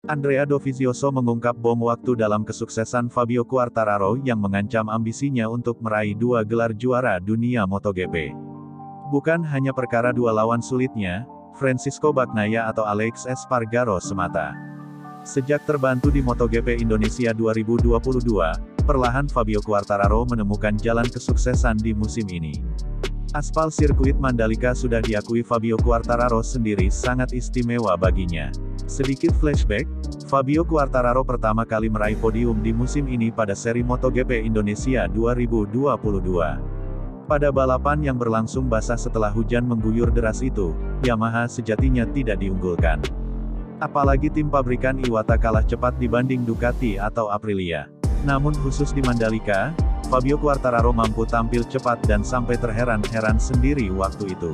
Andrea Dovizioso mengungkap bom waktu dalam kesuksesan Fabio Quartararo yang mengancam ambisinya untuk meraih 2 gelar juara dunia MotoGP. Bukan hanya perkara dua lawan sulitnya, Francisco Bagnaia atau Alex Espargaro semata. Sejak terbantu di MotoGP Indonesia 2022, perlahan Fabio Quartararo menemukan jalan kesuksesan di musim ini. Aspal sirkuit Mandalika sudah diakui Fabio Quartararo sendiri sangat istimewa baginya. Sedikit flashback, Fabio Quartararo pertama kali meraih podium di musim ini pada seri MotoGP Indonesia 2022. Pada balapan yang berlangsung basah setelah hujan mengguyur deras itu, Yamaha sejatinya tidak diunggulkan. Apalagi tim pabrikan Iwata kalah cepat dibanding Ducati atau Aprilia. Namun khusus di Mandalika, Fabio Quartararo mampu tampil cepat dan sampai terheran-heran sendiri waktu itu.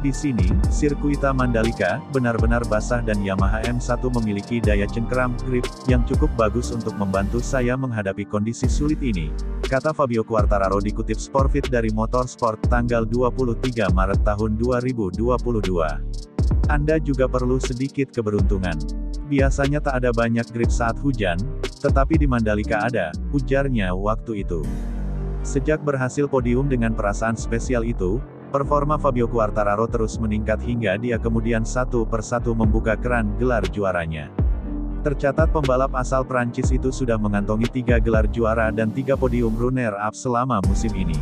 Di sini, sirkuita Mandalika benar-benar basah dan Yamaha M1 memiliki daya cengkeram grip yang cukup bagus untuk membantu saya menghadapi kondisi sulit ini, kata Fabio Quartararo dikutip Sportfit dari Motorsport tanggal 23 Maret tahun 2022. Anda juga perlu sedikit keberuntungan. Biasanya tak ada banyak grip saat hujan, tetapi di Mandalika ada, ujarnya waktu itu. Sejak berhasil podium dengan perasaan spesial itu, performa Fabio Quartararo terus meningkat hingga dia kemudian satu persatu membuka keran gelar juaranya. Tercatat pembalap asal Prancis itu sudah mengantongi 3 gelar juara dan 3 podium runner-up selama musim ini.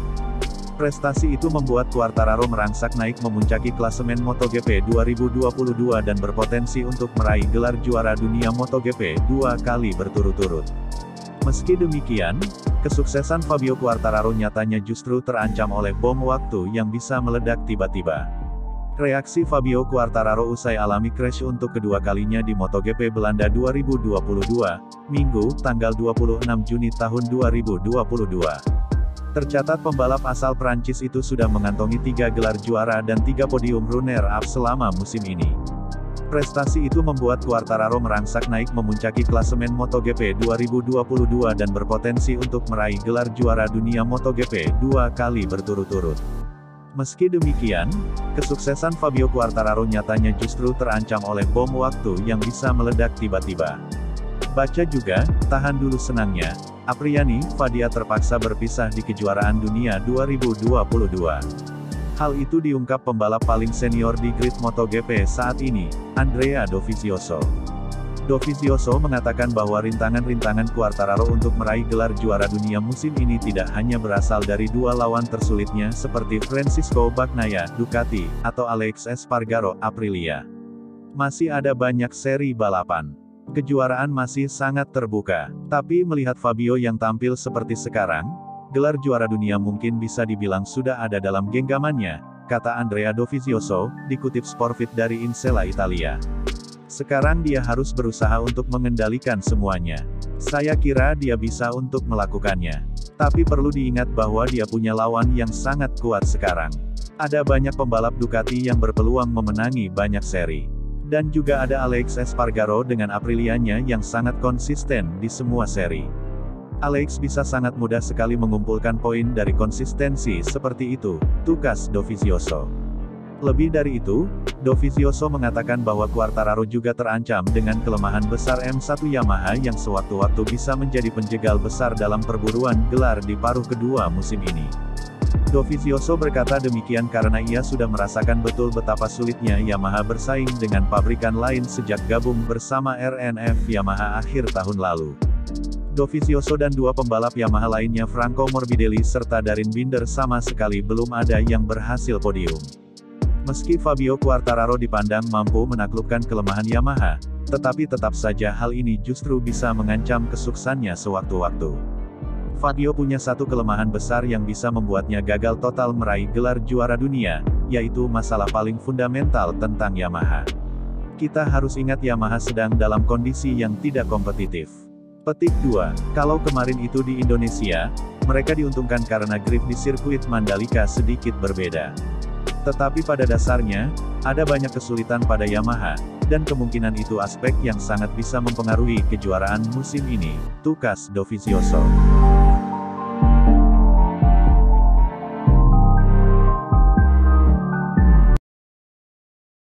Prestasi itu membuat Quartararo merangsak naik memuncaki klasemen MotoGP 2022 dan berpotensi untuk meraih gelar juara dunia MotoGP 2 kali berturut-turut. Meski demikian, kesuksesan Fabio Quartararo nyatanya justru terancam oleh bom waktu yang bisa meledak tiba-tiba. Reaksi Fabio Quartararo usai alami crash untuk kedua kalinya di MotoGP Belanda 2022, Minggu, tanggal 26 Juni tahun 2022. Tercatat pembalap asal Prancis itu sudah mengantongi 3 gelar juara dan 3 podium runner-up selama musim ini. Prestasi itu membuat Quartararo merangsak naik memuncaki klasemen MotoGP 2022 dan berpotensi untuk meraih gelar juara dunia MotoGP 2 kali berturut-turut. Meski demikian, kesuksesan Fabio Quartararo nyatanya justru terancam oleh bom waktu yang bisa meledak tiba-tiba. Baca juga, tahan dulu senangnya, Apriani, Fadia terpaksa berpisah di kejuaraan dunia 2022. Hal itu diungkap pembalap paling senior di grid MotoGP saat ini, Andrea Dovizioso. Dovizioso mengatakan bahwa rintangan-rintangan Quartararo untuk meraih gelar juara dunia musim ini tidak hanya berasal dari dua lawan tersulitnya seperti Francisco Bagnaia, Ducati, atau Alex Espargaro, Aprilia. Masih ada banyak seri balapan. Kejuaraan masih sangat terbuka. Tapi melihat Fabio yang tampil seperti sekarang, gelar juara dunia mungkin bisa dibilang sudah ada dalam genggamannya, kata Andrea Dovizioso, dikutip Sportfit dari Insella Italia. Sekarang dia harus berusaha untuk mengendalikan semuanya. Saya kira dia bisa untuk melakukannya. Tapi perlu diingat bahwa dia punya lawan yang sangat kuat sekarang. Ada banyak pembalap Ducati yang berpeluang memenangi banyak seri. Dan juga ada Alex Espargaro dengan Aprilianya yang sangat konsisten di semua seri. Alex bisa sangat mudah sekali mengumpulkan poin dari konsistensi seperti itu, tukas Dovizioso. Lebih dari itu, Dovizioso mengatakan bahwa Quartararo juga terancam dengan kelemahan besar M1 Yamaha yang sewaktu-waktu bisa menjadi penjegal besar dalam perburuan gelar di paruh kedua musim ini. Dovizioso berkata demikian karena ia sudah merasakan betul betapa sulitnya Yamaha bersaing dengan pabrikan lain sejak gabung bersama RNF Yamaha akhir tahun lalu. Dovizioso dan dua pembalap Yamaha lainnya Franco Morbidelli serta Daryn Binder sama sekali belum ada yang berhasil podium. Meski Fabio Quartararo dipandang mampu menaklukkan kelemahan Yamaha, tetapi tetap saja hal ini justru bisa mengancam kesuksesannya sewaktu-waktu. Fabio punya satu kelemahan besar yang bisa membuatnya gagal total meraih gelar juara dunia, yaitu masalah paling fundamental tentang Yamaha. Kita harus ingat Yamaha sedang dalam kondisi yang tidak kompetitif. Petik 2. Kalau kemarin itu di Indonesia, mereka diuntungkan karena grip di sirkuit Mandalika sedikit berbeda. Tetapi pada dasarnya, ada banyak kesulitan pada Yamaha, dan kemungkinan itu aspek yang sangat bisa mempengaruhi kejuaraan musim ini, tukas Dovizioso.